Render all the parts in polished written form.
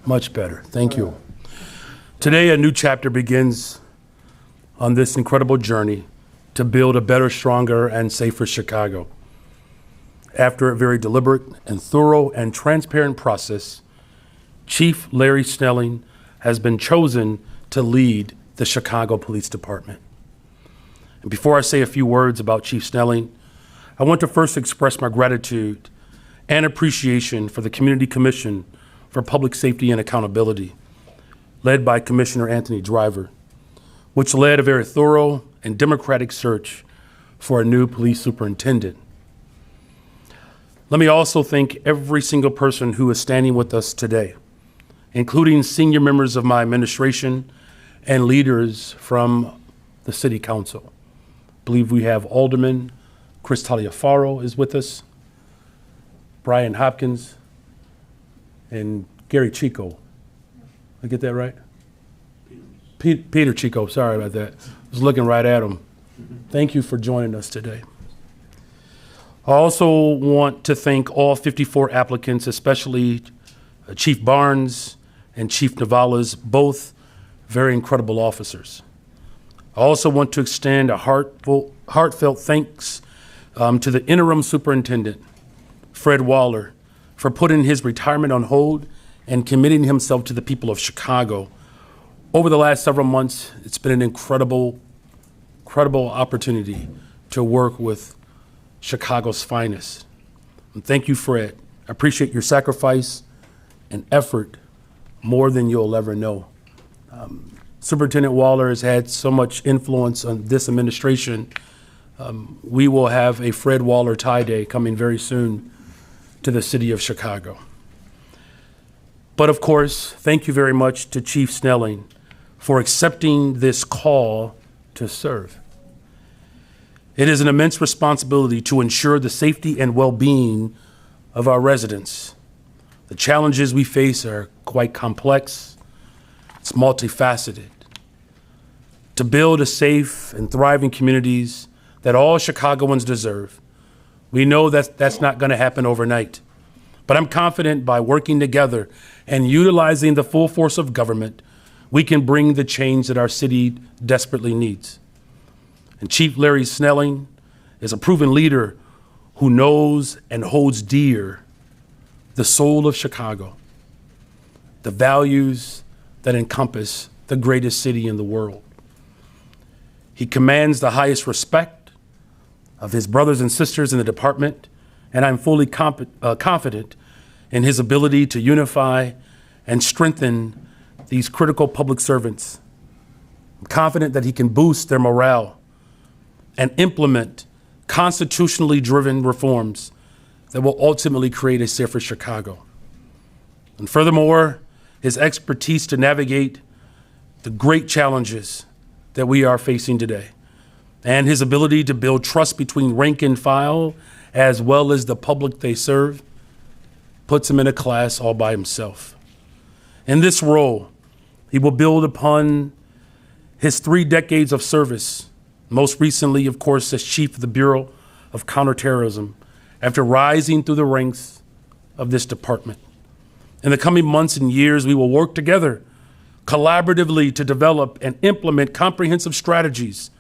Much better. Thank you. Today, a new chapter begins on this incredible journey to build a better, stronger, and safer Chicago. After a very deliberate and thorough and transparent process, Chief Larry Snelling has been chosen to lead the Chicago Police Department. And before I say a few words about Chief Snelling, I want to first express my gratitude and appreciation for the Community Commission for Public Safety and Accountability, led by Commissioner Anthony Driver, which led a very thorough and democratic search for a new police superintendent. Let me also thank every single person who is standing with us today, including senior members of my administration and leaders from the City Council. I believe we have Alderman Chris Taliaferro is with us, Brian Hopkins, and Gary Chico. I get that right? Peter Chico, sorry about that. I was looking right at him. Thank you for joining us today. I also want to thank all 54 applicants, especially Chief Barnes and Chief Navalas, both very incredible officers. I also want to extend a heartfelt thanks to the interim superintendent, Fred Waller, for putting his retirement on hold and committing himself to the people of Chicago. Over the last several months, it's been an incredible opportunity to work with Chicago's finest. And thank you, Fred. I appreciate your sacrifice and effort more than you'll ever know. Superintendent Waller has had so much influence on this administration. We will have a Fred Waller tie day coming very soon to the city of Chicago. But of course, thank you very much to Chief Snelling for accepting this call to serve. It is an immense responsibility to ensure the safety and well-being of our residents. The challenges we face are quite complex. It's multifaceted. To build a safe and thriving communities that all Chicagoans deserve, we know that that's not going to happen overnight. But I'm confident by working together and utilizing the full force of government, we can bring the change that our city desperately needs. And Chief Larry Snelling is a proven leader who knows and holds dear the soul of Chicago, the values that encompass the greatest city in the world. He commands the highest respect of his brothers and sisters in the department, and I'm fully confident in his ability to unify and strengthen these critical public servants. I'm confident that he can boost their morale and implement constitutionally driven reforms that will ultimately create a safer Chicago. And furthermore, his expertise to navigate the great challenges that we are facing today, and his ability to build trust between rank and file as well as the public they serve, puts him in a class all by himself. In this role, he will build upon his 3 decades of service, most recently, of course, as chief of the Bureau of Counterterrorism, after rising through the ranks of this department. In the coming months and years, we will work together collaboratively to develop and implement comprehensive strategies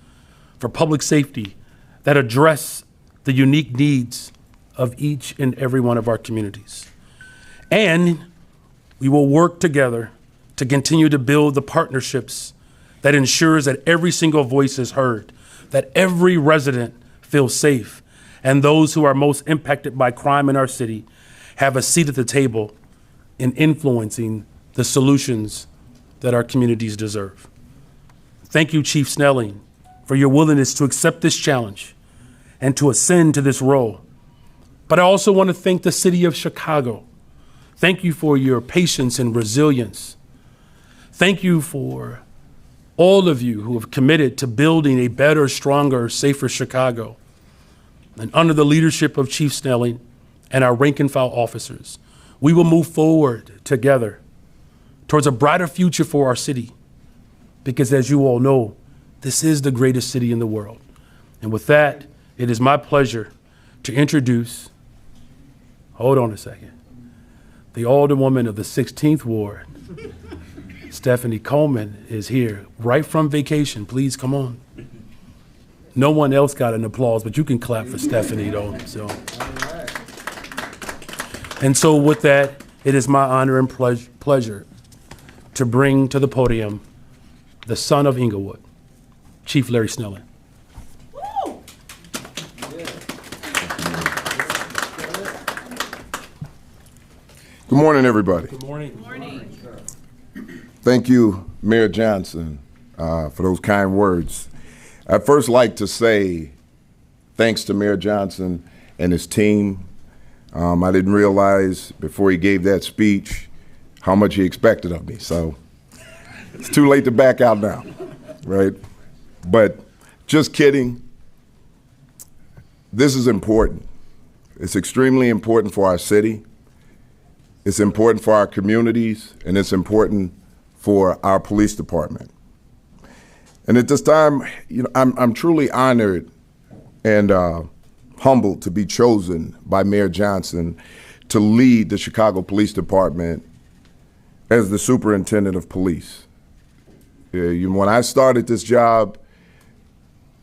for public safety that address the unique needs of each and every one of our communities. And we will work together to continue to build the partnerships that ensures that every single voice is heard, that every resident feels safe, and those who are most impacted by crime in our city have a seat at the table in influencing the solutions that our communities deserve. Thank you, Chief Snelling, for your willingness to accept this challenge and to ascend to this role. But I also want to thank the city of Chicago. Thank you for your patience and resilience. Thank you for all of you who have committed to building a better, stronger, safer Chicago. And under the leadership of Chief Snelling and our rank and file officers, we will move forward together towards a brighter future for our city. Because as you all know, this is the greatest city in the world. And with that, it is my pleasure to introduce, hold on a second, The alderwoman of the 16th Ward, Stephanie Coleman, is here, right from vacation. Please come on. No one else got an applause, but you can clap for Stephanie, though. So. And so with that, it is my honor and pleasure to bring to the podium the son of Inglewood, Chief Larry Snelling. Good morning, everybody. Good morning. Good morning. Thank you, Mayor Johnson, for those kind words. I'd first like to say thanks to Mayor Johnson and his team. I didn't realize before he gave that speech how much he expected of me, so it's too late to back out now, right? But just kidding. This is important. It's extremely important for our city. It's important for our communities, and it's important for our police department. And at this time, I'm truly honored and humbled to be chosen by Mayor Johnson to lead the Chicago Police Department as the Superintendent of Police. When I started this job,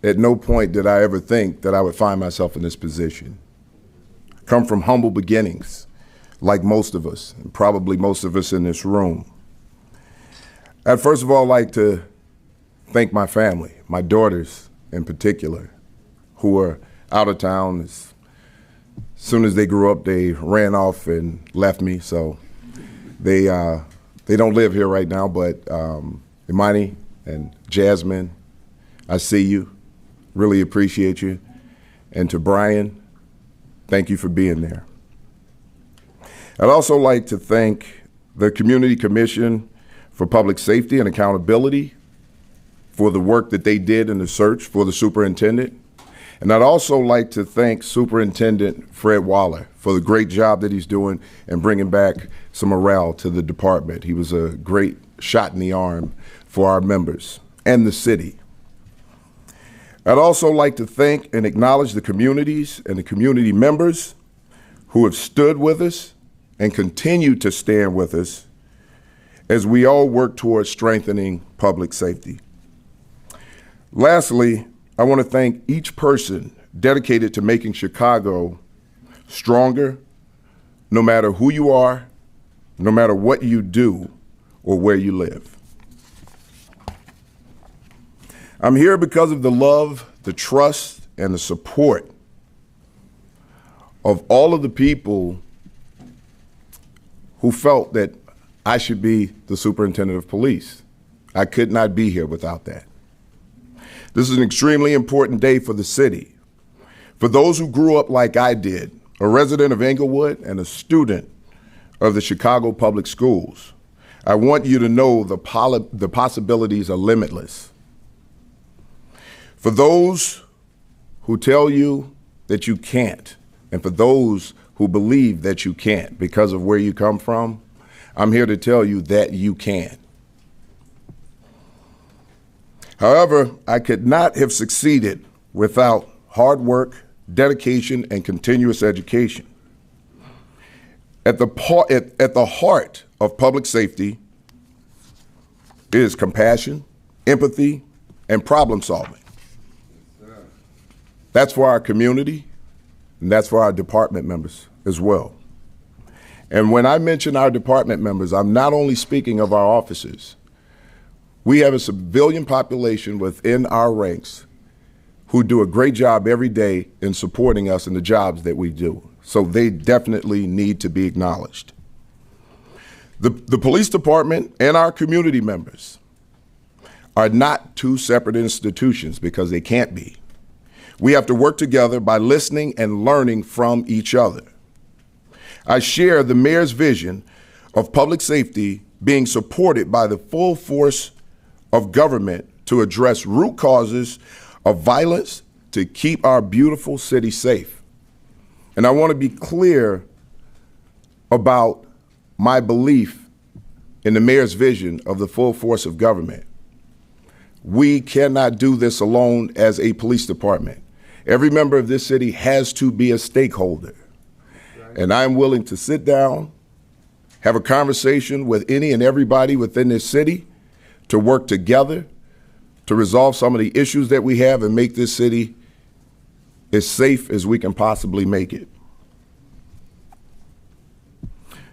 at no point did I ever think that I would find myself in this position. I come from humble beginnings, like most of us, and probably most of us in this room. I'd first of all like to thank my family, my daughters in particular, who are out of town. As soon as they grew up, they ran off and left me, so they don't live here right now, but Imani and Jasmine, I see you, really appreciate you. And to Brian, thank you for being there. I'd also like to thank the Community Commission for Public Safety and Accountability for the work that they did in the search for the superintendent. And I'd also like to thank Superintendent Fred Waller for the great job that he's doing in bringing back some morale to the department. He was a great shot in the arm for our members and the city. I'd also like to thank and acknowledge the communities and the community members who have stood with us and continue to stand with us as we all work towards strengthening public safety. Lastly, I want to thank each person dedicated to making Chicago stronger, no matter who you are, no matter what you do or where you live. I'm here because of the love, the trust, and the support of all of the people who felt that I should be the superintendent of police. I could not be here without that. This is an extremely important day for the city. For those who grew up like I did, a resident of Inglewood and a student of the Chicago Public Schools, I want you to know the possibilities are limitless. For those who tell you that you can't, and for those who believe that you can't because of where you come from, I'm here to tell you that you can. However, I could not have succeeded without hard work, dedication, and continuous education. At the heart of public safety is compassion, empathy, and problem solving. That's for our community, and that's for our department members as well. And when I mention our department members, I'm not only speaking of our officers. We have a civilian population within our ranks who do a great job every day in supporting us in the jobs that we do. So they definitely need to be acknowledged. The police department and our community members are not two separate institutions because they can't be. We have to work together by listening and learning from each other. I share the mayor's vision of public safety being supported by the full force of government to address root causes of violence to keep our beautiful city safe. And I want to be clear about my belief in the mayor's vision of the full force of government. We cannot do this alone as a police department. Every member of this city has to be a stakeholder. Right. And I'm willing to sit down have a conversation with any and everybody within this city to work together to resolve some of the issues that we have and make this city as safe as we can possibly make it.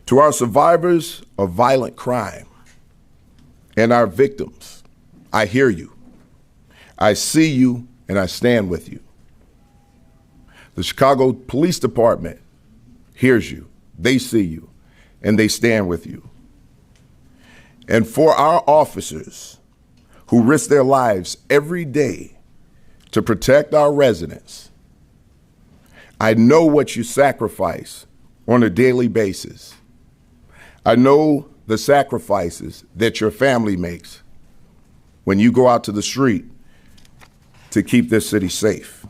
To our survivors of violent crime and our victims, I hear you, I see you, and I stand with you. The Chicago Police Department hears you, they see you, and they stand with you. And for our officers who risk their lives every day to protect our residents, I know what you sacrifice on a daily basis. I know the sacrifices that your family makes when you go out to the street to keep this city safe.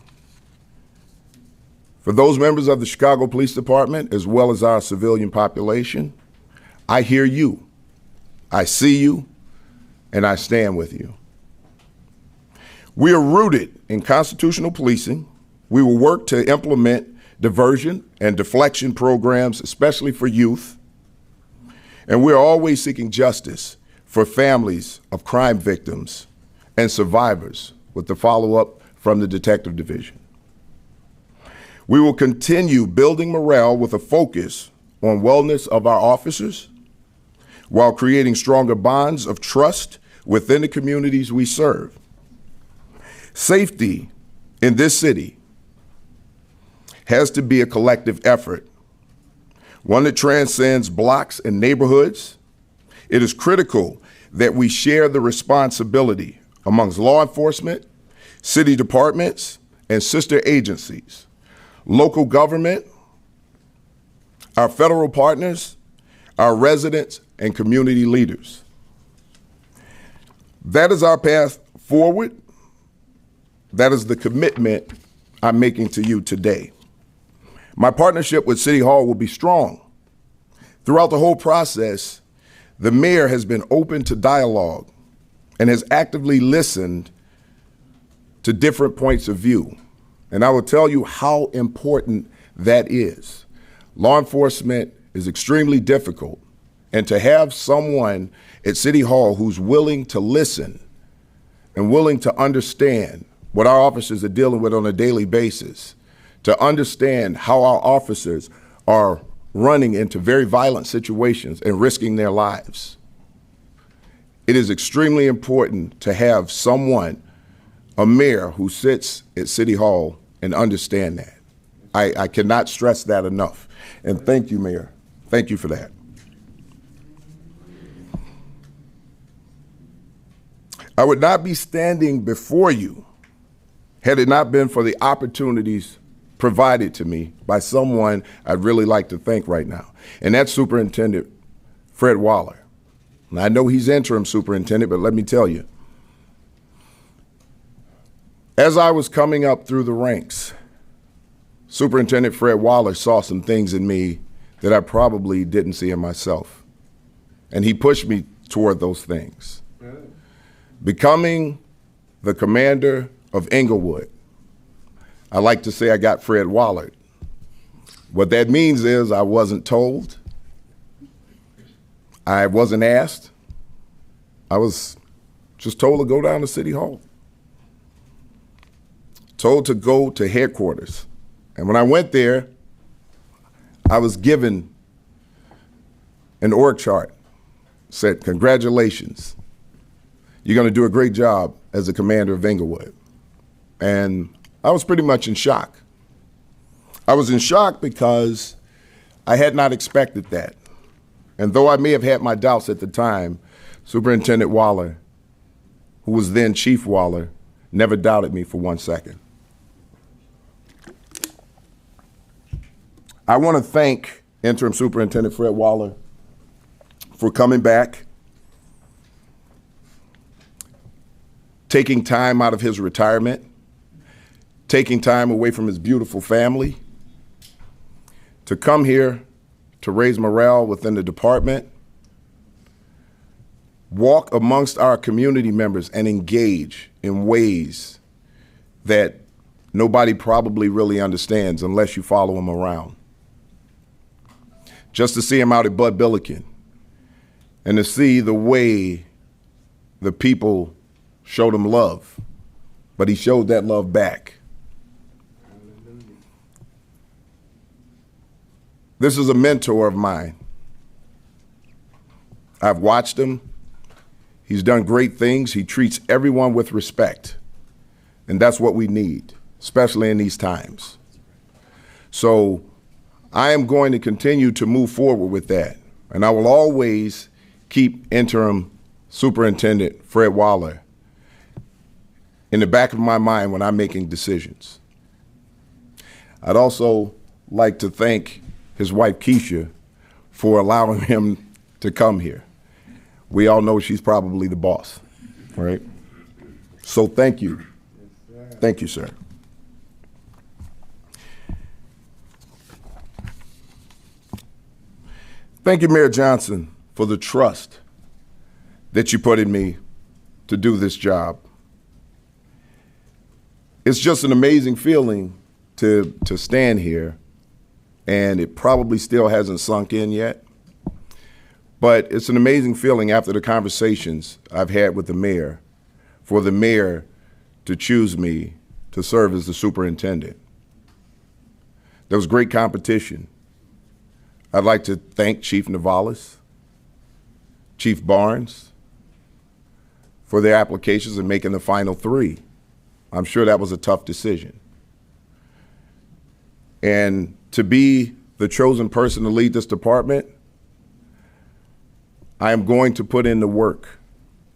For those members of the Chicago Police Department, as well as our civilian population, I hear you, I see you, and I stand with you. We are rooted in constitutional policing. We will work to implement diversion and deflection programs, especially for youth. And we're always seeking justice for families of crime victims and survivors with the follow-up from the Detective Division. We will continue building morale with a focus on wellness of our officers while creating stronger bonds of trust within the communities we serve. Safety in this city has to be a collective effort, one that transcends blocks and neighborhoods. It is critical that we share the responsibility amongst law enforcement, city departments, and sister agencies, local government, our federal partners, our residents, and community leaders. That is our path forward. That is the commitment I'm making to you today. My partnership with City Hall will be strong. Throughout the whole process, the mayor has been open to dialogue and has actively listened to different points of view. And I will tell you how important that is. Law enforcement is extremely difficult, and to have someone at City Hall who's willing to listen and willing to understand what our officers are dealing with on a daily basis, to understand how our officers are running into very violent situations and risking their lives. It is extremely important to have someone, a mayor, who sits at City Hall and understand that. I cannot stress that enough. And thank you, Mayor. Thank you for that. I would not be standing before you had it not been for the opportunities provided to me by someone I'd really like to thank right now, and that's Superintendent Fred Waller. And I know he's interim superintendent, but let me tell you, as I was coming up through the ranks, Superintendent Fred Waller saw some things in me that I probably didn't see in myself, and he pushed me toward those things. Good. Becoming the commander of Englewood, I like to say I got Fred Waller. What that means is I wasn't told, I wasn't asked, I was just told to go down to City Hall, told to go to headquarters. And when I went there, I was given an org chart, said, congratulations, you're gonna do a great job as the commander of Englewood. And I was pretty much in shock. I was in shock because I had not expected that. And though I may have had my doubts at the time, Superintendent Waller, who was then Chief Waller, never doubted me for 1 second. I want to thank Interim Superintendent Fred Waller for coming back, taking time out of his retirement, taking time away from his beautiful family to come here to raise morale within the department, walk amongst our community members and engage in ways that nobody probably really understands unless you follow him around. Just to see him out at Bud Billiken and to see the way the people showed him love, but he showed that love back. This is a mentor of mine. I've watched him. He's done great things. He treats everyone with respect. And that's what we need, especially in these times. So I am going to continue to move forward with that. And I will always keep interim Superintendent Fred Waller in the back of my mind when I'm making decisions. I'd also like to thank his wife, Keisha, for allowing him to come here. We all know she's probably the boss, right? So thank you. Thank you, sir. Thank you, Mayor Johnson, for the trust that you put in me to do this job. It's just an amazing feeling to stand here, and it probably still hasn't sunk in yet. But it's an amazing feeling after the conversations I've had with the mayor, for the mayor to choose me to serve as the superintendent. There was great competition. I'd like to thank Chief Navalis, Chief Barnes, for their applications and making the final three. I'm sure that was a tough decision. And to be the chosen person to lead this department, I am going to put in the work.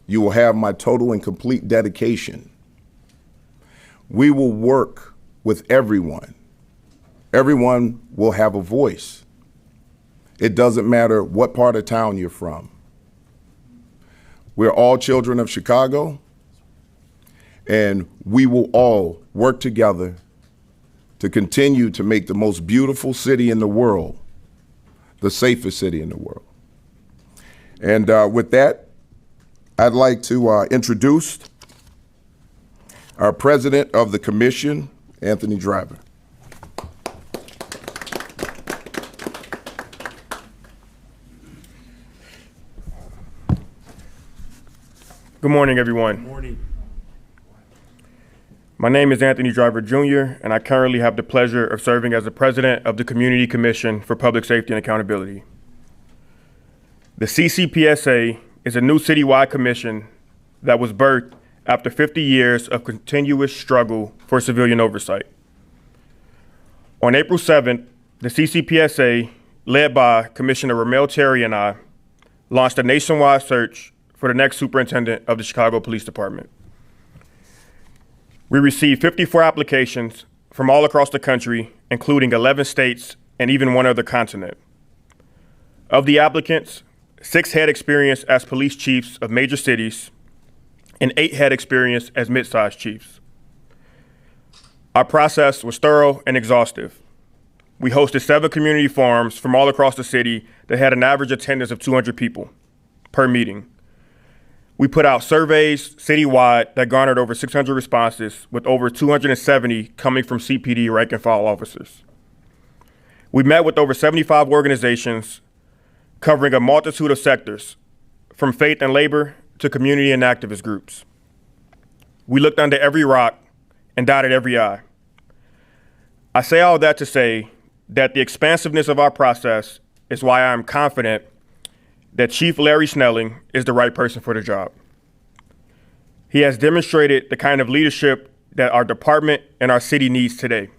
You will have my total and complete dedication. We will work with everyone. Everyone will have a voice. It doesn't matter what part of town you're from. We're all children of Chicago, and we will all work together to continue to make the most beautiful city in the world the safest city in the world. And with that, I'd like to introduce our president of the commission, Anthony Driver. Good morning, everyone. Good morning. My name is Anthony Driver Jr., and I currently have the pleasure of serving as the president of the Community Commission for Public Safety and Accountability. The CCPSA is a new citywide commission that was birthed after 50 years of continuous struggle for civilian oversight. On April 7th, the CCPSA, led by Commissioner Ramel Terry and I, launched a nationwide search for the next superintendent of the Chicago Police Department. We received 54 applications from all across the country, including 11 states and even one other continent. Of the applicants, 6 had experience as police chiefs of major cities, and 8 had experience as mid-sized chiefs. Our process was thorough and exhaustive. We hosted 7 community forums from all across the city that had an average attendance of 200 people per meeting. We put out surveys citywide that garnered over 600 responses, with over 270 coming from CPD rank and file officers. We met with over 75 organizations covering a multitude of sectors, from faith and labor to community and activist groups. We looked under every rock and dotted every I. I say all that to say that the expansiveness of our process is why I am confident that Chief Larry Snelling is the right person for the job. He has demonstrated the kind of leadership that our department and our city needs today.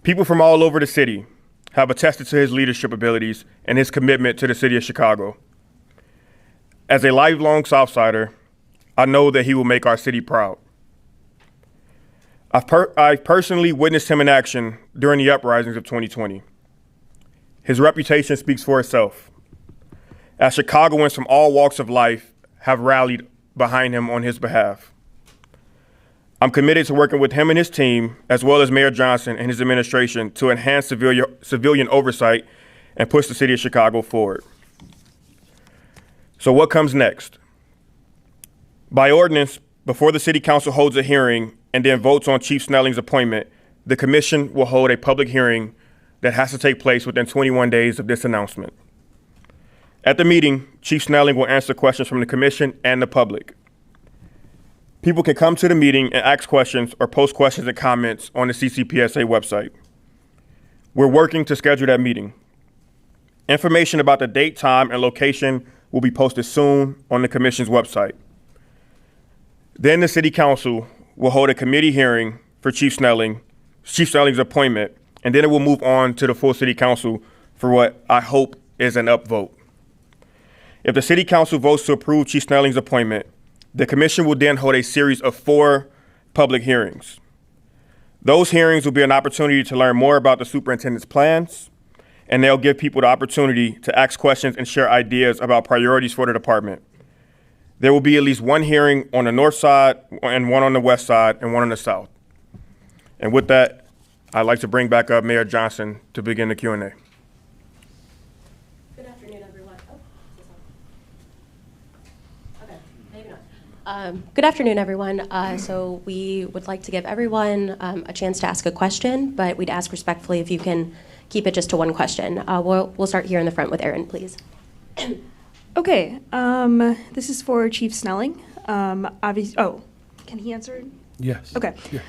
People from all over the city have attested to his leadership abilities and his commitment to the city of Chicago. As a lifelong Southsider, I know that he will make our city proud. I've personally witnessed him in action during the uprisings of 2020. His reputation speaks for itself, as Chicagoans from all walks of life have rallied behind him on his behalf. I'm committed to working with him and his team, as well as Mayor Johnson and his administration, to enhance civilian oversight and push the city of Chicago forward. So what comes next? By ordinance, before the City Council holds a hearing and then votes on Chief Snelling's appointment, the commission will hold a public hearing that has to take place within 21 days of this announcement. At the meeting, Chief Snelling will answer questions from the commission and the public. People can come to the meeting and ask questions or post questions and comments on the CCPSA website. We're working to schedule that meeting. Information about the date, time, and location will be posted soon on the commission's website. Then the City Council will hold a committee hearing for Chief Snelling's appointment, and then it will move on to the full City Council for what I hope is an upvote. If the City Council votes to approve Chief Snelling's appointment, the commission will then hold a series of 4 public hearings. Those hearings will be an opportunity to learn more about the superintendent's plans, and they'll give people the opportunity to ask questions and share ideas about priorities for the department. There will be at least 1 hearing on the north side and 1 on the west side and 1 on the south. And with that, I'd like to bring back up Mayor Johnson to begin the Q&A. Good afternoon, everyone. Okay, maybe not. Good afternoon, everyone. So we would like to give everyone a chance to ask a question, but we'd ask respectfully if you can keep it just to 1 question. We'll start here in the front with Erin, please. Okay, this is for Chief Snelling. Can he answer? Yes. Okay. Yes.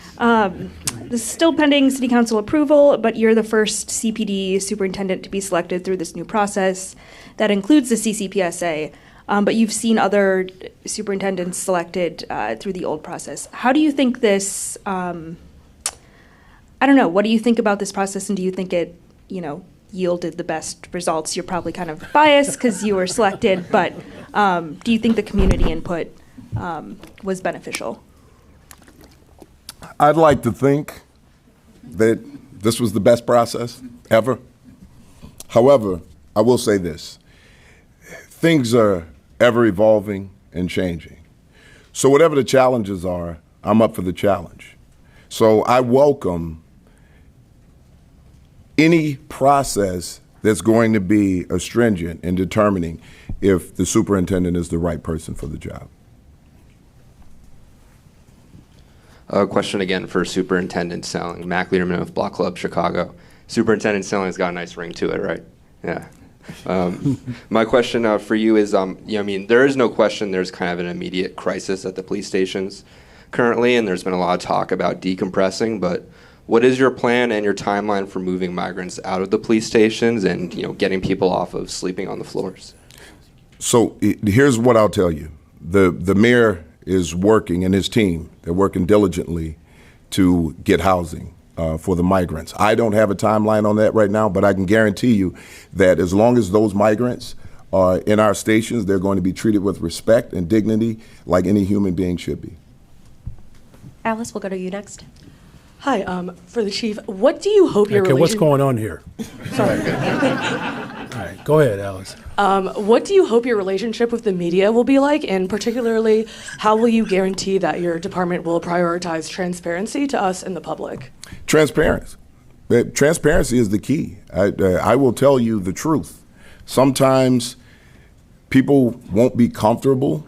This is still pending City Council approval, but you're the first CPD superintendent to be selected through this new process that includes the CCPSA, but you've seen other superintendents selected through the old process. How do you think this, what do you think about this process, and do you think it, yielded the best results? You're probably kind of biased because you were selected, but do you think the community input was beneficial? I'd like to think that this was the best process ever. However, I will say this. Things are ever evolving and changing. So whatever the challenges are, I'm up for the challenge. So I welcome any process that's going to be astringent in determining if the superintendent is the right person for the job. A question again for Superintendent Snelling. Mac Lederman with Block Club Chicago. Superintendent Snelling's got a nice ring to it, right? Yeah. My question for you is, there is no question there's kind of an immediate crisis at the police stations currently, and there's been a lot of talk about decompressing, but what is your plan and your timeline for moving migrants out of the police stations and, getting people off of sleeping on the floors? So here's what I'll tell you. The mayor is working, and his team, they're working diligently to get housing for the migrants. I don't have a timeline on that right now, but I can guarantee you that as long as those migrants are in our stations, they're going to be treated with respect and dignity like any human being should be. Alice, we'll go to you next. Hi, for the chief, what do you hope your Okay, what's going on here? Sorry. All right, go ahead, Alice. What do you hope your relationship with the media will be like, and particularly, how will you guarantee that your department will prioritize transparency to us and the public? Transparency. Transparency is the key. I will tell you the truth. Sometimes people won't be comfortable,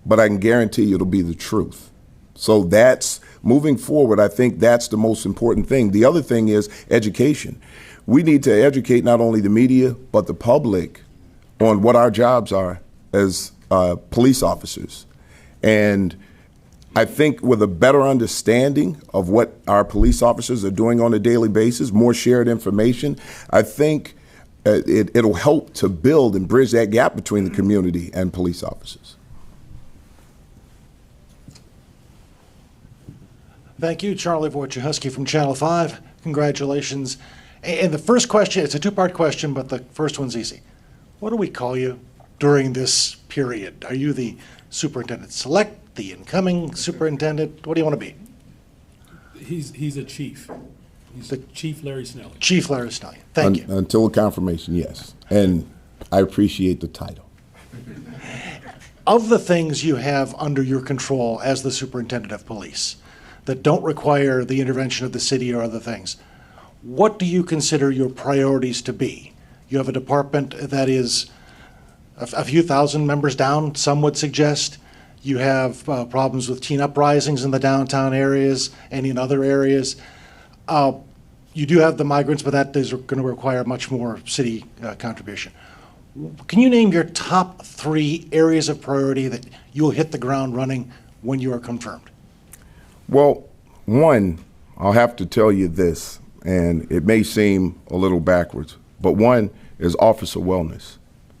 but I can guarantee you it'll be the truth. So that's, moving forward, I think that's the most important thing. The other thing is education. We need to educate not only the media, but the public on what our jobs are as police officers. And I think with a better understanding of what our police officers are doing on a daily basis, more shared information, I think it'll help to build and bridge that gap between the community and police officers. Thank you, Charlie Wojciechowski from Channel 5. Congratulations. And the first question, it's a 2-part question, but the first one's easy. What do we call you during this period? Are you the superintendent-select, the incoming superintendent? What do you want to be? He's a chief. He's the Chief Larry Snelling. Chief Larry Snelling. Thank you. Until confirmation, yes. And I appreciate the title. Of the things you have under your control as the superintendent of police that don't require the intervention of the city or other things, what do you consider your priorities to be? You have a department that is a few thousand members down, some would suggest. You have problems with teen uprisings in the downtown areas and in other areas. You do have the migrants, but that is going to require much more city contribution. Can you name your top 3 areas of priority that you'll hit the ground running when you are confirmed? Well, one, I'll have to tell you this, and it may seem a little backwards, but one is officer wellness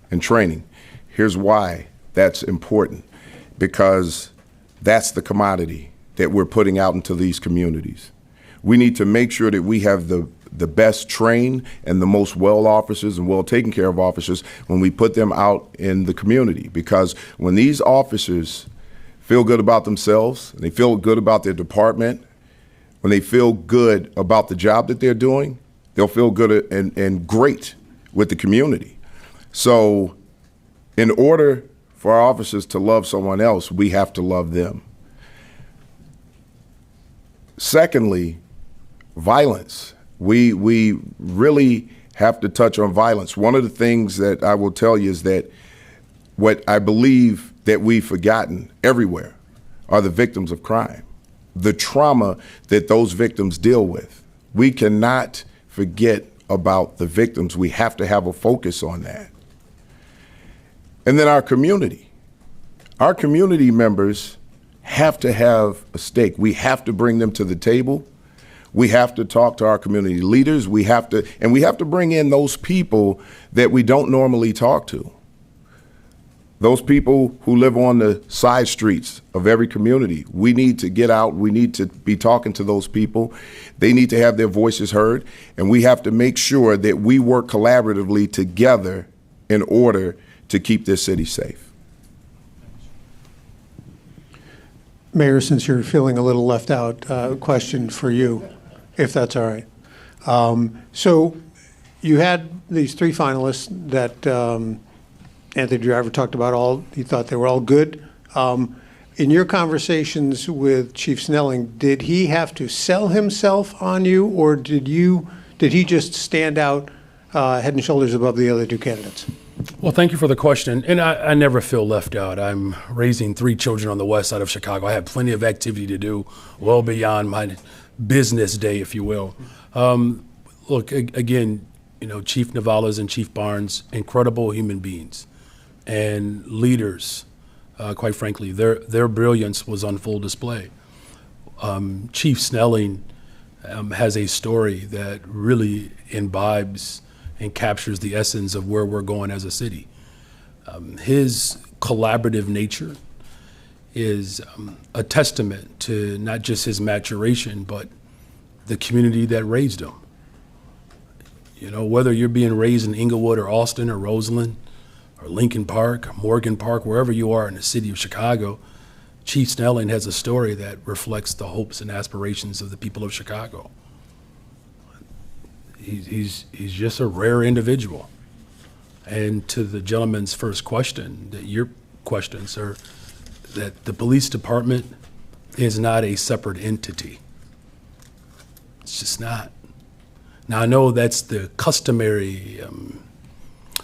and training. Here's why that's important, because that's the commodity that we're putting out into these communities. We need to make sure that we have the best trained and the most well officers and well taken care of officers when we put them out in the community. Because when these officers feel good about themselves, and they feel good about their department, when they feel good about the job that they're doing, they'll feel good and great with the community. So in order for our officers to love someone else, we have to love them. Secondly, violence. We really have to touch on violence. One of the things that I will tell you is that what I believe that we've forgotten everywhere are the victims of crime, the trauma that those victims deal with. We cannot forget about the victims. We have to have a focus on that. And then our community members have to have a stake. We have to bring them to the table. We have to talk to our community leaders. We have to bring in those people that we don't normally talk to. Those people who live on the side streets of every community. We need to get out. We need to be talking to those people. They need to have their voices heard. And we have to make sure that we work collaboratively together in order to keep this city safe. Mayor, since you're feeling a little left out, question for you, if that's all right. So you had these 3 finalists that Anthony Driver talked about. He thought they were all good. In your conversations with Chief Snelling, did he have to sell himself on you, or did he just stand out head and shoulders above the other 2 candidates? Well, thank you for the question. And I never feel left out. I'm raising 3 children on the west side of Chicago. I have plenty of activity to do well beyond my business day, if you will. Look, again, Chief Navalas and Chief Barnes, incredible human beings and leaders. Quite frankly, their brilliance was on full display. Chief Snelling has a story that really imbibes and captures the essence of where we're going as a city. His collaborative nature is a testament to not just his maturation, but the community that raised him. Whether you're being raised in Inglewood or Austin or Roseland or Lincoln Park, or Morgan Park, wherever you are in the city of Chicago, Chief Snelling has a story that reflects the hopes and aspirations of the people of Chicago. He's just a rare individual. And to the gentleman's first question, your question, sir, that the police department is not a separate entity. It's just not. Now, I know that's the customary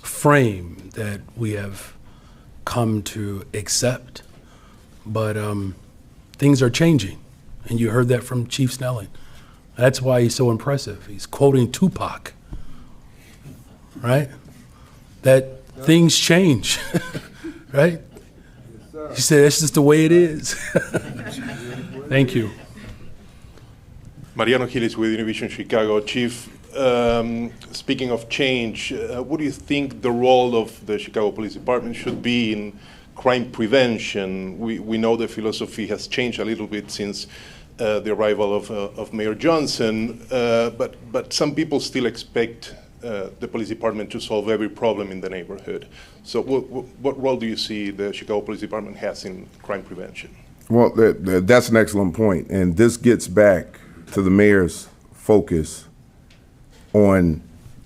frame that we have come to accept, but things are changing, and you heard that from Chief Snelling. That's why he's so impressive. He's quoting Tupac, right? That things change, right? He said, that's just the way it is. Thank you. Mariano Giles with Univision Chicago. Chief, speaking of change, what do you think the role of the Chicago Police Department should be in crime prevention? We know the philosophy has changed a little bit since the arrival of Mayor Johnson, but some people still expect the police department to solve every problem in the neighborhood. So what role do you see the Chicago Police Department has in crime prevention? Well, that's an excellent point. And this gets back to the mayor's focus on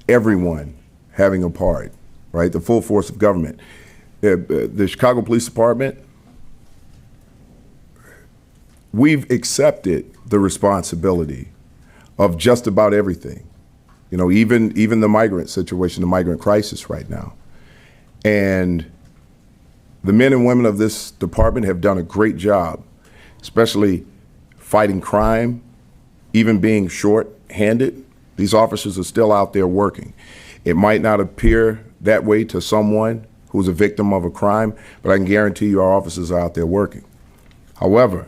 everyone having a part, right? The full force of government. The Chicago Police Department, we've accepted the responsibility of just about everything. Even the migrant situation, the migrant crisis right now. And the men and women of this department have done a great job, especially fighting crime, even being short-handed. These officers are still out there working. It might not appear that way to someone who's a victim of a crime, but I can guarantee you our officers are out there working. However,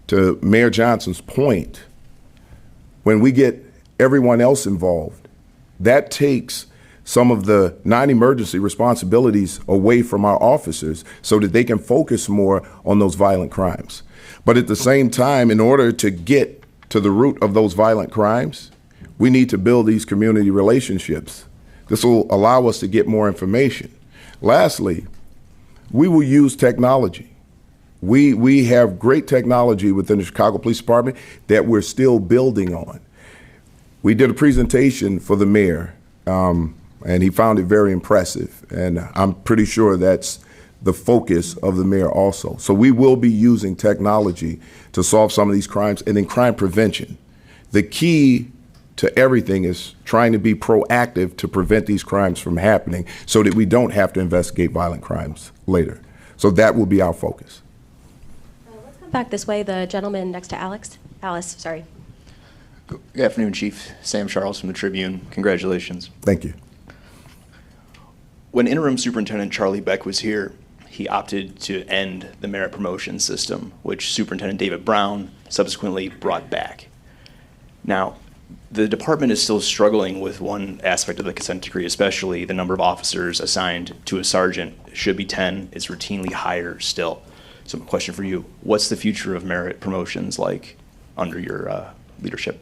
to Mayor Johnson's point, when we get everyone else involved, that takes some of the non-emergency responsibilities away from our officers so that they can focus more on those violent crimes. But at the same time, in order to get to the root of those violent crimes, we need to build these community relationships. This will allow us to get more information. Lastly, we will use technology. We have great technology within the Chicago Police Department that we're still building on. We did a presentation for the mayor, and he found it very impressive, and I'm pretty sure that's the focus of the mayor also. So we will be using technology to solve some of these crimes, and then crime prevention. The key to everything is trying to be proactive to prevent these crimes from happening so that we don't have to investigate violent crimes later. So that will be our focus. Let's come back this way. The gentleman next to Alice, sorry. Good afternoon, Chief. Sam Charles from the Tribune. Congratulations. Thank you. When Interim Superintendent Charlie Beck was here, he opted to end the merit promotion system, which Superintendent David Brown subsequently brought back. Now, the department is still struggling with one aspect of the consent decree, especially the number of officers assigned to a sergeant. It should be 10. It's routinely higher still. So my question for you, what's the future of merit promotions like under your leadership?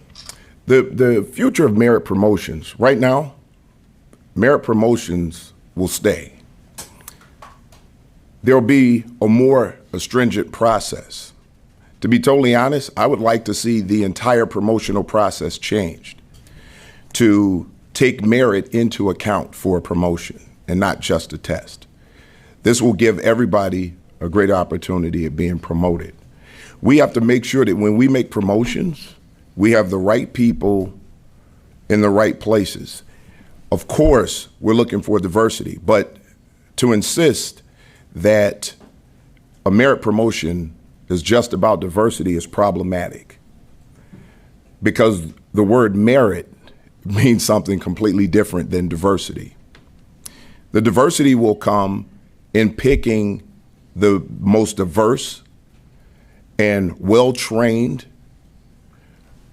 The future of merit promotions, right now, merit promotions will stay. There'll be a more stringent process. To be totally honest, I would like to see the entire promotional process changed to take merit into account for a promotion and not just a test. This will give everybody a great opportunity at being promoted. We have to make sure that when we make promotions, we have the right people in the right places. Of course, we're looking for diversity, but to insist that a merit promotion is just about diversity is problematic, because the word merit means something completely different than diversity. The diversity will come in picking the most diverse and well-trained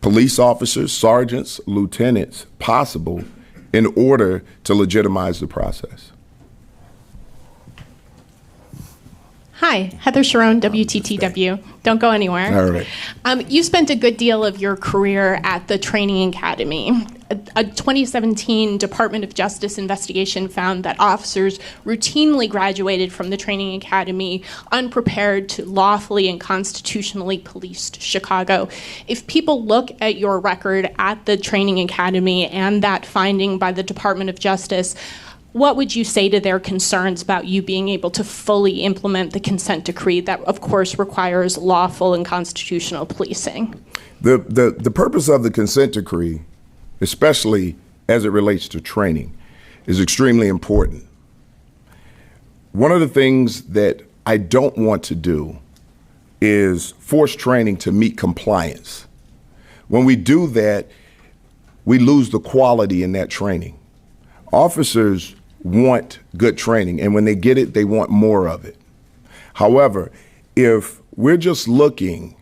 police officers, sergeants, lieutenants possible in order to legitimize the process. Hi, Heather Sharon, WTTW. Don't go anywhere. All right. You spent a good deal of your career at the Training Academy. A 2017 Department of Justice investigation found that officers routinely graduated from the Training Academy unprepared to lawfully and constitutionally police Chicago. If people look at your record at the Training Academy and that finding by the Department of Justice, what would you say to their concerns about you being able to fully implement the consent decree that, of course, requires lawful and constitutional policing? The purpose of the consent decree, especially as it relates to training, is extremely important. One of the things that I don't want to do is force training to meet compliance. When we do that, we lose the quality in that training. Officers want good training, and when they get it, they want more of it. However, if we're just looking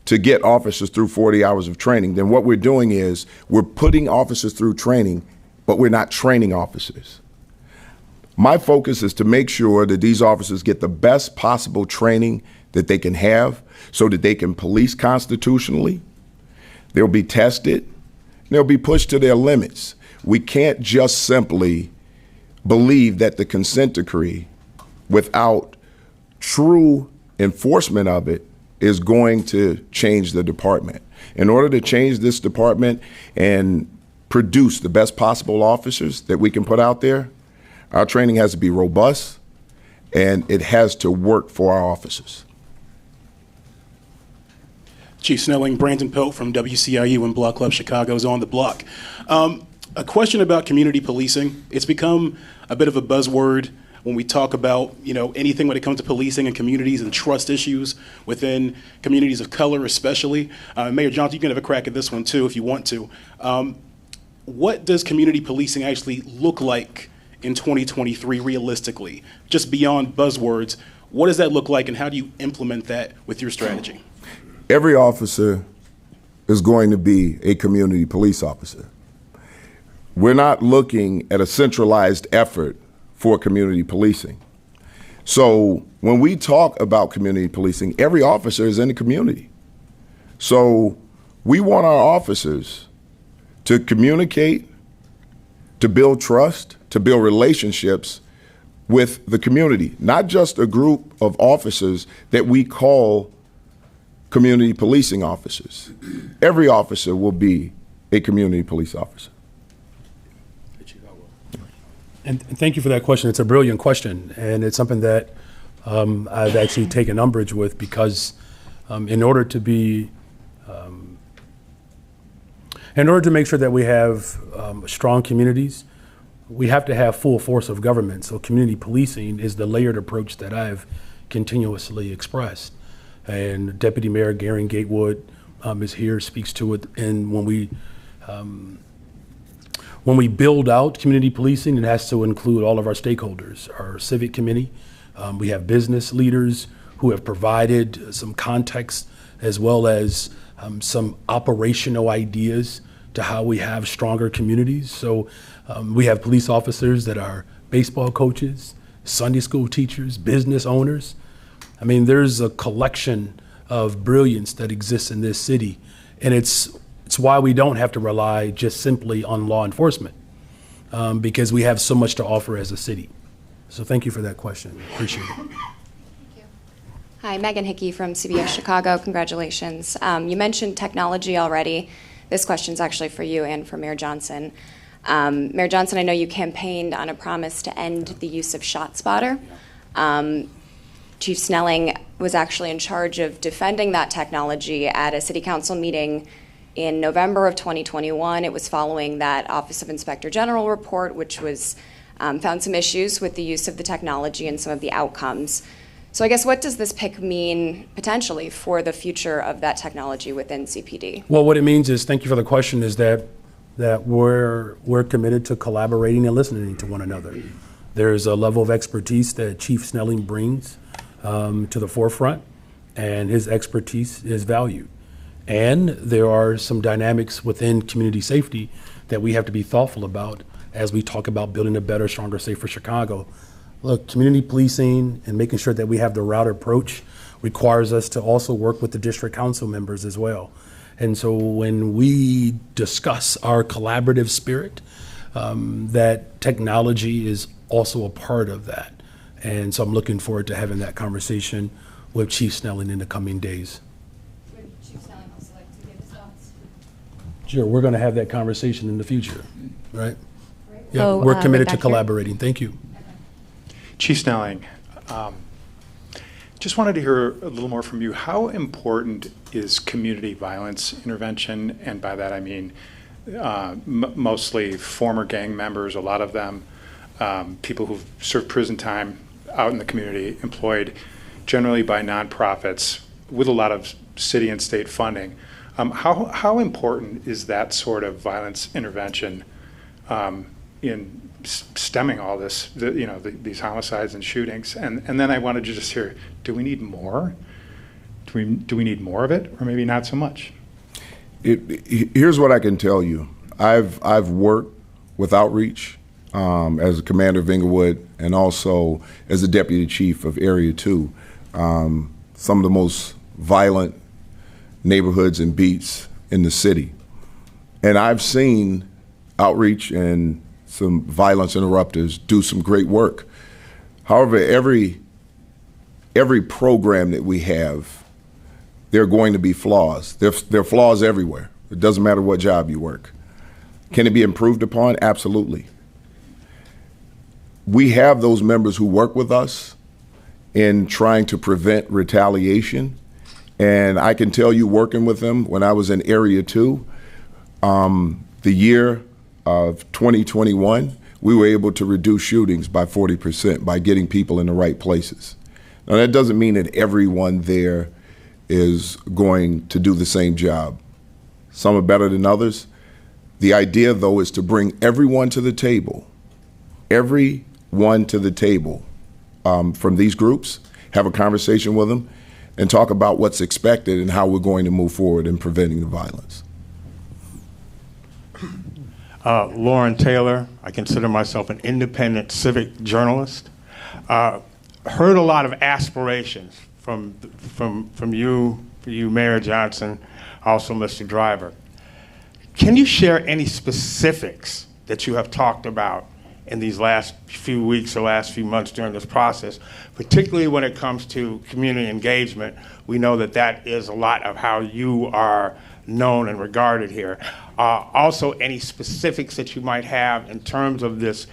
to get officers through 40 hours of training, then what we're doing is we're putting officers through training, but we're not training officers. My focus is to make sure that these officers get the best possible training that they can have so that they can police constitutionally. They'll be tested, and they'll be pushed to their limits. We can't just simply believe that the consent decree, without true enforcement of it, is going to change the department. In order to change this department and produce the best possible officers that we can put out there, our training has to be robust and it has to work for our officers. Chief Snelling, Brandon Pope from WCIU and Block Club Chicago is on the block. A question about community policing. It's become a bit of a buzzword when we talk about, anything when it comes to policing and communities and trust issues within communities of color especially. Mayor Johnson, you can have a crack at this one too if you want to. What does community policing actually look like in 2023 realistically? Just beyond buzzwords, what does that look like and how do you implement that with your strategy? Every officer is going to be a community police officer. We're not looking at a centralized effort for community policing. So when we talk about community policing, every officer is in the community. So we want our officers to communicate, to build trust, to build relationships with the community, not just a group of officers that we call community policing officers. Every officer will be a community police officer. And thank you for that question. It's a brilliant question, and it's something that I've actually taken umbrage with because in order to make sure that we have strong communities, we have to have full force of government. So community policing is the layered approach that I've continuously expressed. And Deputy Mayor Garen Gatewood is here, speaks to it. And when we build out community policing, it has to include all of our stakeholders, our civic committee. We have business leaders who have provided some context as well as some operational ideas to how we have stronger communities. So we have police officers that are baseball coaches, Sunday school teachers, business owners. I mean, there's a collection of brilliance that exists in this city, and it's why we don't have to rely just simply on law enforcement, because we have so much to offer as a city. So thank you for that question. Appreciate it. Thank you. Hi, Megan Hickey from CBS Chicago. Congratulations. You mentioned technology already. This question's actually for you and for Mayor Johnson. Mayor Johnson, I know you campaigned on a promise to end the use of ShotSpotter. Chief Snelling was actually in charge of defending that technology at a city council meeting in November of 2021. It was following that Office of Inspector General report, which was found some issues with the use of the technology and some of the outcomes. So I guess what does this pick mean potentially for the future of that technology within CPD? Well, what it means is, thank you for the question, is that we're committed to collaborating and listening to one another. There's a level of expertise that Chief Snelling brings to the forefront, and his expertise is valued. And there are some dynamics within community safety that we have to be thoughtful about as we talk about building a better, stronger, safer Chicago. Look, community policing and making sure that we have the route approach requires us to also work with the district council members as well. And so when we discuss our collaborative spirit, that technology is also a part of that. And so I'm looking forward to having that conversation with Chief Snelling in the coming days. Would Chief Snelling also like to give his thoughts? Sure, we're going to have that conversation in the future, right? Yeah, So, we're committed back to here. collaborating. Thank you. Chief Snelling, just wanted to hear a little more from you. How important is community violence intervention? And by that I mean mostly former gang members, a lot of them, people who've served prison time out in the community, employed generally by nonprofits with a lot of city and state funding. How important is that sort of violence intervention in stemming all this, these homicides and shootings? And then I wanted to just hear, do we need more? Do we need more of it, or maybe not so much? Here's what I can tell you. I've worked with outreach as a commander of Inglewood and also as the deputy chief of Area 2. Some of the most violent neighborhoods and beats in the city. And I've seen outreach and some violence interrupters do some great work. However, every program that we have, there are going to be flaws. There are flaws everywhere. It doesn't matter what job you work. Can it be improved upon? Absolutely. We have those members who work with us in trying to prevent retaliation. And I can tell you, working with them when I was in Area 2, the year of 2021, we were able to reduce shootings by 40% by getting people in the right places. Now, that doesn't mean that everyone there is going to do the same job. Some are better than others. The idea, though, is to bring everyone to the table everyone to the table from these groups, have a conversation with them, and talk about what's expected and how we're going to move forward in preventing the violence. Lauren Taylor, I consider myself an independent civic journalist. Heard a lot of aspirations from you, Mayor Johnson, also Mr. Driver. Can you share any specifics that you have talked about in these last few weeks or last few months during this process, particularly when it comes to community engagement? We know that that is a lot of how you are known and regarded here. Also, any specifics that you might have in terms of this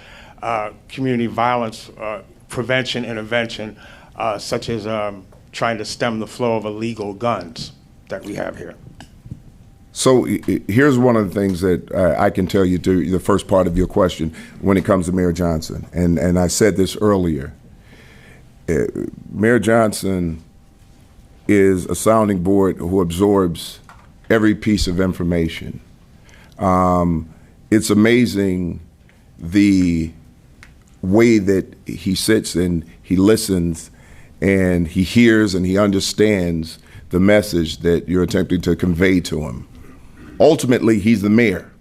community violence prevention intervention, such as trying to stem the flow of illegal guns that we have here? So here's one of the things that I can tell you to the first part of your question when it comes to Mayor Johnson. And I said this earlier. Mayor Johnson is a sounding board who absorbs every piece of information. It's amazing the way that he sits and he listens and he hears and he understands the message that you're attempting to convey to him. Ultimately, he's the mayor,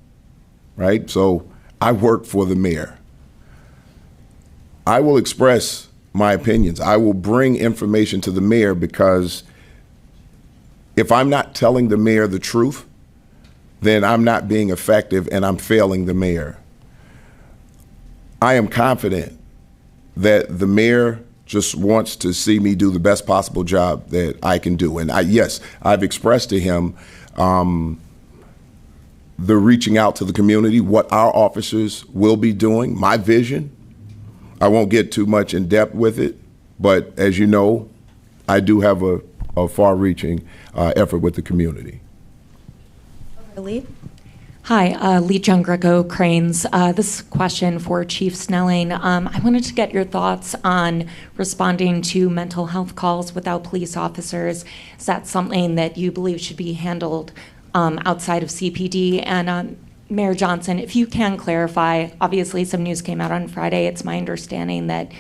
right? So I work for the mayor. I will express my opinions. I will bring information to the mayor because if I'm not telling the mayor the truth, then I'm not being effective and I'm failing the mayor. I am confident that the mayor just wants to see me do the best possible job that I can do. And yes, I've expressed to him the reaching out to the community, what our officers will be doing, my vision. I won't get too much in depth with it, but as you know, I do have a far-reaching effort with the community. Lee? Hi, Lee John Greco, Cranes. This question for Chief Snelling. I wanted to get your thoughts on responding to mental health calls without police officers. Is that something that you believe should be handled outside of CPD? And Mayor Johnson, if you can clarify, obviously some news came out on Friday. It's my understanding that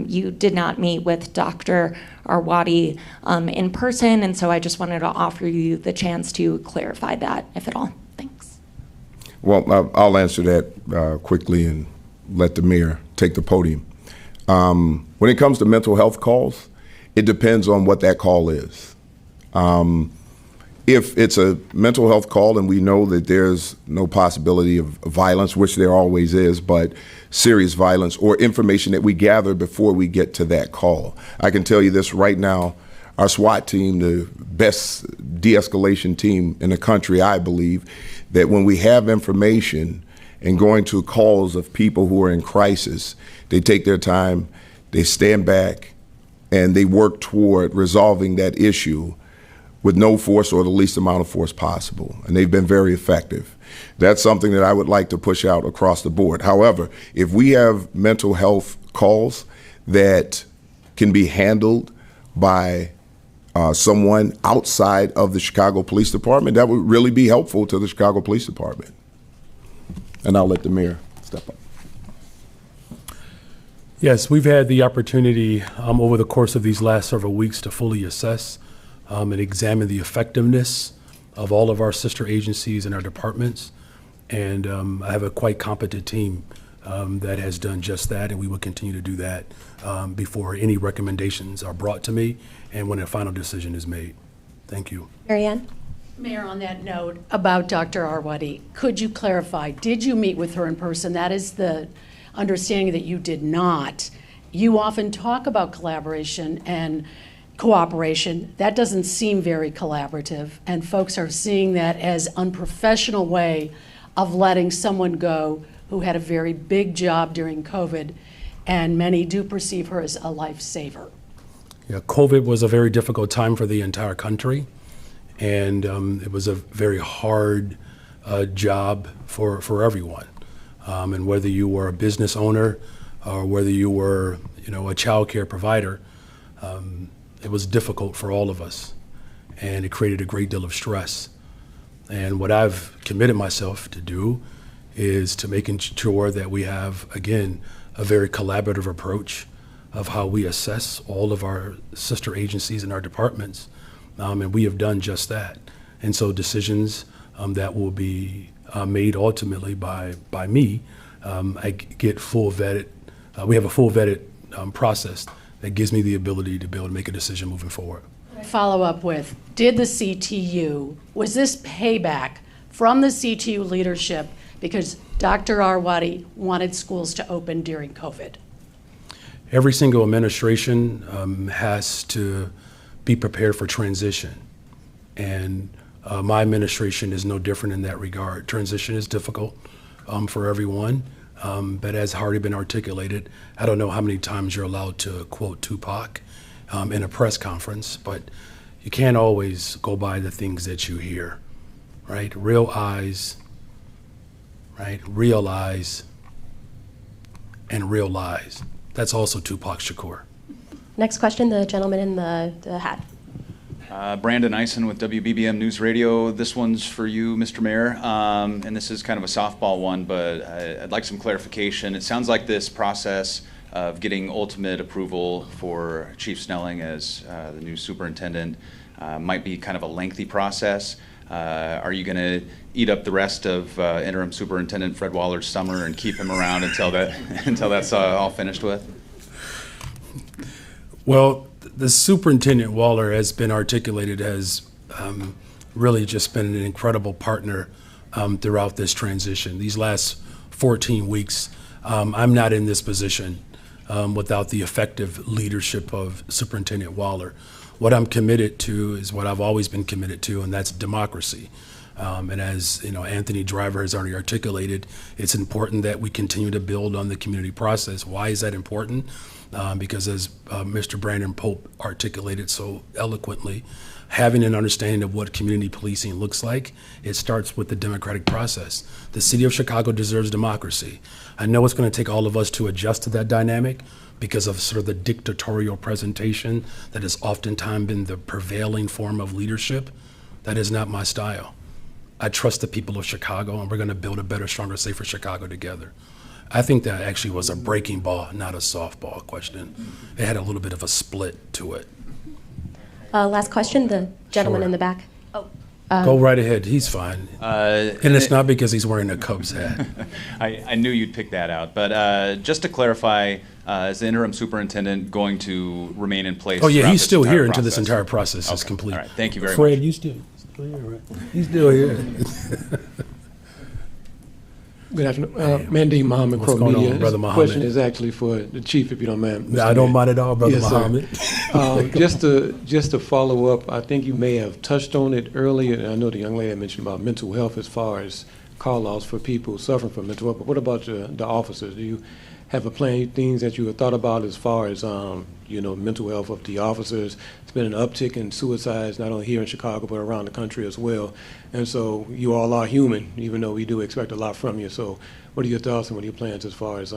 you did not meet with Dr. Arwady in person, and so I just wanted to offer you the chance to clarify that, if at all. Thanks. Well, I'll answer that quickly and let the mayor take the podium. When it comes to mental health calls, it depends on what that call is. If it's a mental health call and we know that there's no possibility of violence, which there always is, but serious violence or information that we gather before we get to that call. I can tell you this right now, our SWAT team, the best de-escalation team in the country, I believe, that when we have information and going to calls of people who are in crisis, they take their time, they stand back, and they work toward resolving that issue with no force or the least amount of force possible. And they've been very effective. That's something that I would like to push out across the board. However, if we have mental health calls that can be handled by someone outside of the Chicago Police Department, that would really be helpful to the Chicago Police Department. And I'll let the mayor step up. Yes, we've had the opportunity over the course of these last several weeks to fully assess and examine the effectiveness of all of our sister agencies and our departments. And I have a quite competent team that has done just that, and we will continue to do that before any recommendations are brought to me and when a final decision is made. Thank you. Marianne? Mayor, on that note about Dr. Arwady, could you clarify, did you meet with her in person? That is the understanding that you did not. You often talk about collaboration and cooperation. That doesn't seem very collaborative, and folks are seeing that as unprofessional way of letting someone go who had a very big job during COVID, and many do perceive her as a lifesaver. Yeah, COVID was a very difficult time for the entire country, and it was a very hard job for everyone. And whether you were a business owner or whether you were, a child care provider, it was difficult for all of us, and it created a great deal of stress. And what I've committed myself to do is to making sure that we have, again, a very collaborative approach of how we assess all of our sister agencies and our departments, and we have done just that. And so decisions that will be made ultimately by me, I get full vetted. We have a full vetted process that gives me the ability to be able to make a decision moving forward. Follow up with, did the CTU, was this payback from the CTU leadership because Dr. Arwady wanted schools to open during COVID? Every single administration has to be prepared for transition. And my administration is no different in that regard. Transition is difficult for everyone, but as already been articulated, I don't know how many times you're allowed to quote Tupac in a press conference, but you can't always go by the things that you hear, right? Real eyes, right? Realize, and real lies. That's also Tupac Shakur. Next question, the gentleman in the hat. Brandon Eisen with WBBM News Radio. This one's for you, Mr. Mayor, and this is kind of a softball one, but I'd like some clarification. It sounds like this process of getting ultimate approval for Chief Snelling as the new superintendent might be kind of a lengthy process. Are you going to eat up the rest of interim superintendent Fred Waller's summer and keep him around until that's all finished with? Well, the Superintendent Waller has been articulated as really just been an incredible partner throughout this transition. These last 14 weeks, I'm not in this position without the effective leadership of Superintendent Waller. What I'm committed to is what I've always been committed to, and that's democracy. And as you know, Anthony Driver has already articulated, it's important that we continue to build on the community process. Why is that important? Because as Mr. Brandon Pope articulated so eloquently, having an understanding of what community policing looks like, it starts with the democratic process. The city of Chicago deserves democracy. I know it's going to take all of us to adjust to that dynamic because of sort of the dictatorial presentation that has oftentimes been the prevailing form of leadership. That is not my style. I trust the people of Chicago, and we're going to build a better, stronger, safer Chicago together. I think that actually was a breaking ball, not a softball question. It had a little bit of a split to it. Last question, the gentleman in the back. Go right ahead. He's fine. And it's not because he's wearing a Cubs hat. I knew you'd pick that out. But just to clarify, is the interim superintendent going to remain in place? Oh, yeah, he's still here until this entire process is complete. All right. Thank you very much. Fred, you still here, right? He's still here. Good afternoon. Mandy Muhammad, What's Crow going Media. on, Brother This Muhammad? question is actually for the chief, if you don't mind. No, I don't mind at all, Brother Yes, Muhammad. just to follow up, I think you may have touched on it earlier, and I know the young lady mentioned about mental health as far as call-outs for people suffering from mental health. But what about the officers? Do you have a plan, things that you have thought about as far as mental health of the officers? It's been an uptick in suicides, not only here in Chicago, but around the country as well. And so you all are human, even though we do expect a lot from you. So what are your thoughts and what are your plans as far as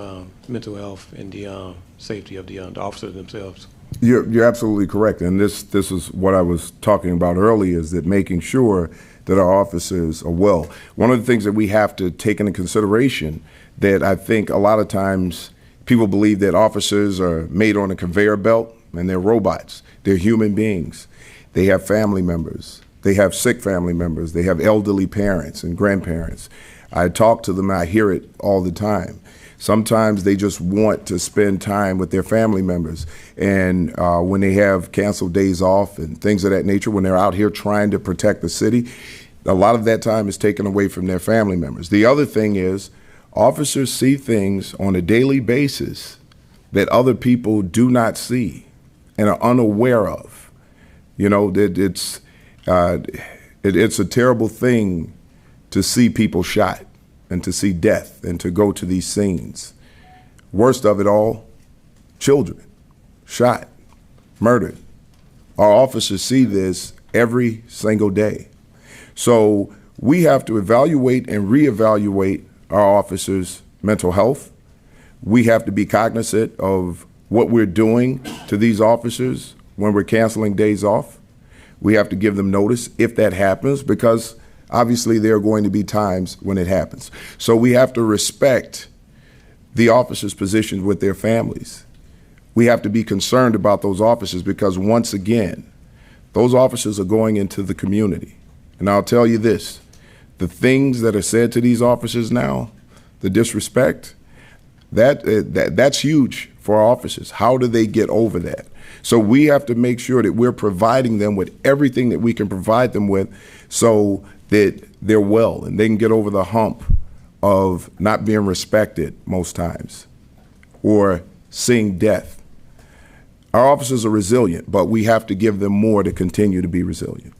mental health and the safety of the officers themselves? You're absolutely correct. And this is what I was talking about earlier, is that making sure that our officers are well. One of the things that we have to take into consideration that I think a lot of times people believe that officers are made on a conveyor belt and they're robots. They're human beings. They have family members. They have sick family members. They have elderly parents and grandparents. I talk to them, I hear it all the time. Sometimes they just want to spend time with their family members. And when they have canceled days off and things of that nature, when they're out here trying to protect the city, a lot of that time is taken away from their family members. The other thing is, officers see things on a daily basis that other people do not see and are unaware of. You know, that it's a terrible thing to see people shot and to see death and to go to these scenes. Worst of it all, children shot, murdered. Our officers see this every single day. So we have to evaluate and reevaluate our officers' mental health. We have to be cognizant of what we're doing to these officers when we're canceling days off. We have to give them notice if that happens, because obviously there are going to be times when it happens. So we have to respect the officers' positions with their families. We have to be concerned about those officers because, once again, those officers are going into the community. And I'll tell you this, the things that are said to these officers now, the disrespect, that's huge for our officers. How do they get over that? So we have to make sure that we're providing them with everything that we can provide them with so that they're well and they can get over the hump of not being respected most times or seeing death. Our officers are resilient, but we have to give them more to continue to be resilient.